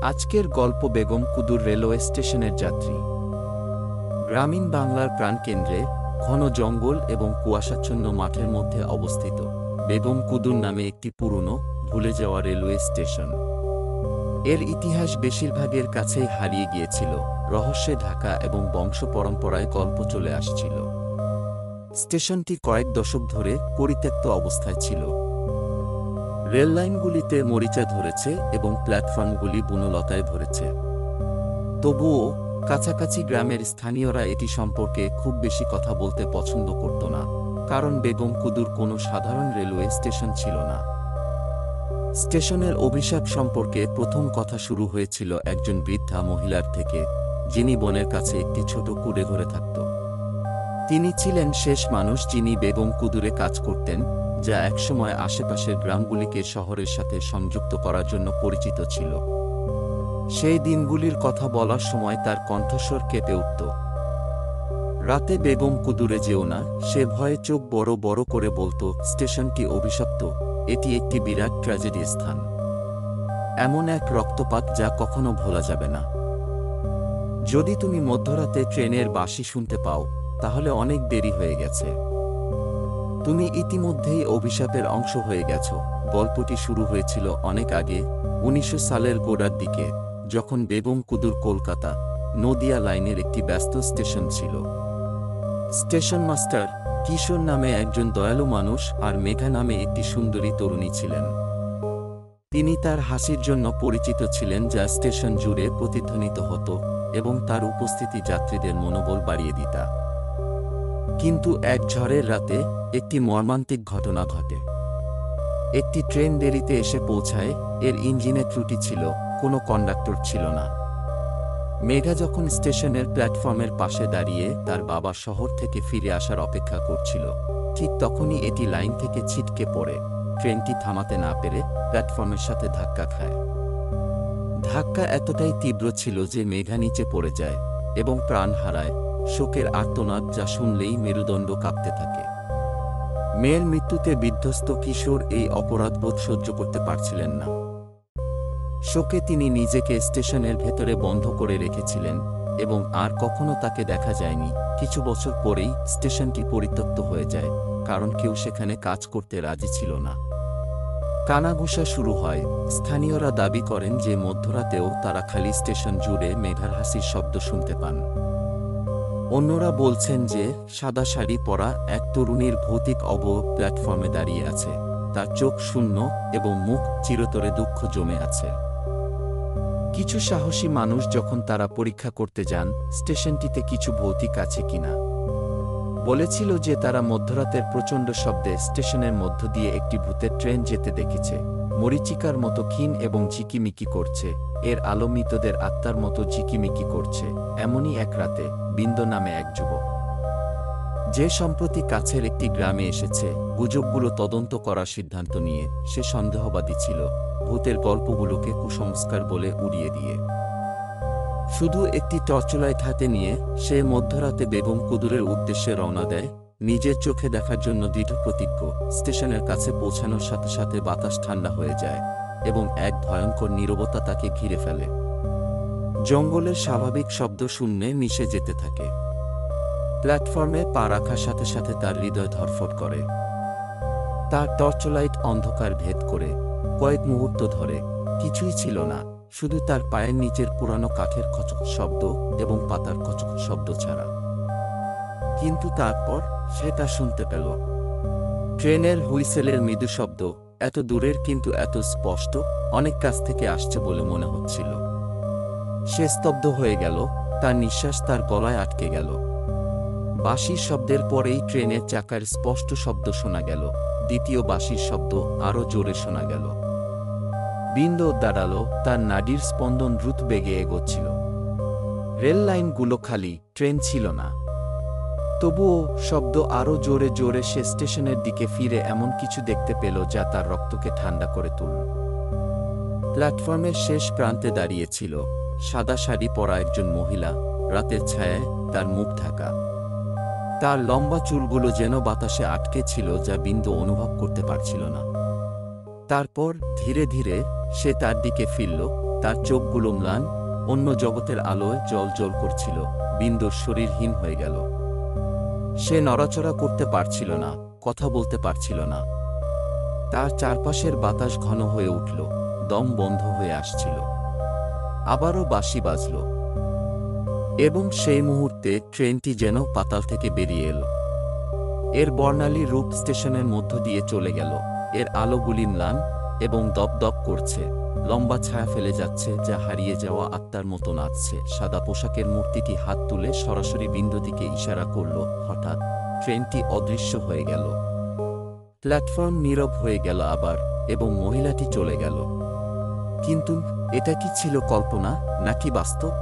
আজকের গল্প বেগম কুদুর রেলওয়ে স্টেশনের যাত্রী। গ্রামীণ বাংলার প্রাণকেন্দ্রে ঘন জঙ্গল এবং কুয়াশাচ্ছন্ন মাঠের মধ্যে অবস্থিত বেগম কুদুর নামে একটি পুরনো, ভুলে যাওয়া রেলওয়ে স্টেশন। এর ইতিহাস বেশিরভাগের কাছেই হারিয়ে গিয়েছিল, রহস্যে ঢাকা এবং বংশ পরম্পরায় গল্প চলে আসছিল। স্টেশনটি কয়েক দশক ধরে পরিত্যক্ত অবস্থায় ছিল। রেললাইনগুলিতে মরিচা ধরেছে এবং প্ল্যাটফর্মগুলি বনলতায় ভরেছে। তবুও কাছাকাছি গ্রামের স্থানীয়রা এটি সম্পর্কে খুব বেশি কথা বলতে পছন্দ করত না, কারণ বেগম কুদুর কোনো সাধারণ রেলওয়ে স্টেশন ছিল না। স্টেশনের অভিশাপ সম্পর্কে প্রথম কথা শুরু হয়েছিল একজন বৃদ্ধা মহিলার থেকে, যিনি বনের কাছে একটি ছোট কুঁড়েঘরে থাকত। তিনি ছিলেন শেষ মানুষ যিনি বেগম কুদুরে কাজ করতেন, যা একসময় আশেপাশের গ্রামগুলিকে শহরের সাথে সংযুক্ত করার জন্য পরিচিত ছিল। সেই দিনগুলির কথা বলার সময় তার কণ্ঠস্বর কেঁপে উঠত। রাতে বেগম কুদুরে যেও না, সে ভয়ে চোখ বড় বড় করে বলত, স্টেশনটি অভিশপ্ত, এটি একটি বিরাট ট্র্যাজেডি স্থান, এমন এক রক্তপাত যা কখনো ভোলা যাবে না। যদি তুমি মধ্যরাতে ট্রেনের বাঁশি শুনতে পাও, তাহলে অনেক দেরি হয়ে গেছে, তুমি ইতিমধ্যেই অভিশাপের অংশ হয়ে গেছ। গল্পটি শুরু হয়েছিল অনেক আগে, ১৯০০ সালের গোড়ার দিকে, যখন বেগম কুদুর কলকাতা নদিয়া লাইনের একটি ব্যস্ত স্টেশন ছিল। স্টেশন মাস্টার কিশোর নামে একজন দয়ালু মানুষ আর মেঘা নামে একটি সুন্দরী তরুণী ছিলেন। তিনি তার হাসির জন্য পরিচিত ছিলেন, যা স্টেশন জুড়ে প্রতিধ্বনিত হতো এবং তার উপস্থিতি যাত্রীদের মনোবল বাড়িয়ে দিত। কিন্তু এক ঝড়ের রাতে একটি মর্মান্তিক ঘটনা ঘটে। একটি ট্রেন দেরিতে এসে পৌঁছায়, এর ইঞ্জিনে ত্রুটি ছিল, কোনো কন্ডাক্টর ছিল না। মেঘা যখন স্টেশনের প্ল্যাটফর্মের পাশে দাঁড়িয়ে তার বাবা শহর থেকে ফিরে আসার অপেক্ষা করছিল, ঠিক তখনই এটি লাইন থেকে ছিটকে পড়ে। ট্রেনটি থামাতে না পেরে প্ল্যাটফর্মের সাথে ধাক্কা খায়। ধাক্কা এতটাই তীব্র ছিল যে মেঘা নিচে পড়ে যায় এবং প্রাণ হারায়। শোকের আর্তনাদ যা শুনলেই মেরুদণ্ড কাঁপতে থাকে। মেয়ের মৃত্যুতে বিধ্বস্ত কিশোর এই অপরাধবোধ সহ্য করতে পারছিলেন না। শোকে তিনি নিজেকে স্টেশনের ভেতরে বন্ধ করে রেখেছিলেন এবং আর কখনো তাকে দেখা যায়নি। কিছু বছর পরেই স্টেশনটি পরিত্যক্ত হয়ে যায়, কারণ কেউ সেখানে কাজ করতে রাজি ছিল না। কানাঘুষা শুরু হয়। স্থানীয়রা দাবি করেন যে মধ্যরাতেও তারা খালি স্টেশন জুড়ে মেঘার হাসির শব্দ শুনতে পান। অন্যরা বলছেন যে সাদা শাড়ি পরা এক তরুণীর ভৌতিক প্ল্যাটফর্মে দাঁড়িয়ে আছে, তার চোখ শূন্য এবং মুখ চিরতরে দুঃখ জমে আছে। কিছু সাহসী মানুষ যখন তারা পরীক্ষা করতে যান স্টেশনটিতে কিছু ভৌতিক আছে কিনা, বলেছিল যে তারা মধ্যরাতের প্রচণ্ড শব্দে স্টেশনের মধ্য দিয়ে একটি ভূতের ট্রেন যেতে দেখেছে, মরীচিকার মতো ক্ষীণ এবং ঝিকিমিকি করছে, এর আলো মৃতদের আত্মার মতো ঝিকিমিকি করছে। এমনই এক রাতে বিন্দু নামে এক যুবক, যে সম্প্রতি কাছের একটি গ্রামে এসেছে গুজবগুলো তদন্ত করার সিদ্ধান্ত নিয়ে, সে সন্দেহবাদী ছিল, ভূতের গল্পগুলোকে কুসংস্কার বলে উড়িয়ে দিয়ে শুধু একটি টর্চলাইট হাতে নিয়ে সে মধ্যরাতে বেগম কুদুরের উদ্দেশ্যে রওনা দেয়, নিজের চোখে দেখার জন্য দৃঢ় প্রতিজ্ঞ। স্টেশনের কাছে পৌঁছানোর সাথে সাথে বাতাস ঠান্ডা হয়ে যায় এবং এক ভয়ঙ্কর নীরবতা তাকে ঘিরে ফেলে। জঙ্গলের স্বাভাবিক শব্দ শূন্যে মিশে যেতে থাকে। প্ল্যাটফর্মে পা রাখার সাথে সাথে তার হৃদয় ধড়ফড় করে। তার টর্চলাইট অন্ধকার ভেদ করে কয়েক মুহূর্ত ধরে কিছুই ছিল না, শুধু তার পায়ের নিচের পুরানো কাঠের খচখচ শব্দ এবং পাতার খচখচ শব্দ ছাড়া। কিন্তু তারপর সেটা শুনতে পেল, ট্রেনের হুইসেলের মৃদু শব্দ, এত দূরের কিন্তু এত স্পষ্ট, অনেক কাছ থেকে আসছে বলে মনে হচ্ছিল। সে স্তব্ধ হয়ে গেল, তার নিঃশ্বাস তার গলায় আটকে গেল। বাঁশির শব্দের পরেই ট্রেনের চাকার স্পষ্ট শব্দ শোনা গেল। দ্বিতীয় বাঁশির শব্দ আরও জোরে শোনা গেল। বিন্দু দাঁড়ালো, তার নাড়ির স্পন্দন দ্রুত বেগে এগোচ্ছিল। রেল লাইনগুলো খালি, ট্রেন ছিল না। তবুও শব্দ আরও জোরে জোরে। সে স্টেশনের দিকে ফিরে এমন কিছু দেখতে পেল যা তার রক্তকে ঠান্ডা করে তুলল। প্ল্যাটফর্মের শেষ প্রান্তে দাঁড়িয়েছিল সাদা শাড়ি পরা একজন মহিলা, রাতের ছায়ায় তার মুখ ঢাকা। তার লম্বা চুলগুলো যেন বাতাসে আটকে ছিল, যা বিন্দু অনুভব করতে পারছিল না। তারপর ধীরে ধীরে সে তার দিকে ফিরল। তার চোখগুলো ম্লান, অন্য জগতের আলোয় জ্বল করছিল। বিন্দুর শরীরহীন হয়ে গেল। সে নড়াচড়া করতে পারছিল না, কথা বলতে পারছিল না। তার চারপাশের বাতাস ঘন হয়ে উঠল, দম বন্ধ হয়ে আসছিল। আবারও বাঁশি বাজল, এবং সেই মুহূর্তে ট্রেনটি যেন পাতাল থেকে বেরিয়ে এলো। এর বর্ণালী রূপ স্টেশনের মধ্য দিয়ে চলে গেল। এর আলোগুলি ম্লান এবং দপদপ করছে, লম্বা ছায়া ফেলে যাচ্ছে, যা হারিয়ে যাওয়া আত্মার মতো নাচছে। সাদা পোশাকের মূর্তিটি হাত তুলে সরাসরি বিন্দুর দিকে ইশারা করল। হঠাৎ ট্রেনটি অদৃশ্য হয়ে গেল। প্ল্যাটফর্ম নীরব হয়ে গেল আবার, এবং মহিলাটি চলে গেল। কিন্তু এটা কি ছিল কল্পনা নাকি বাস্তব?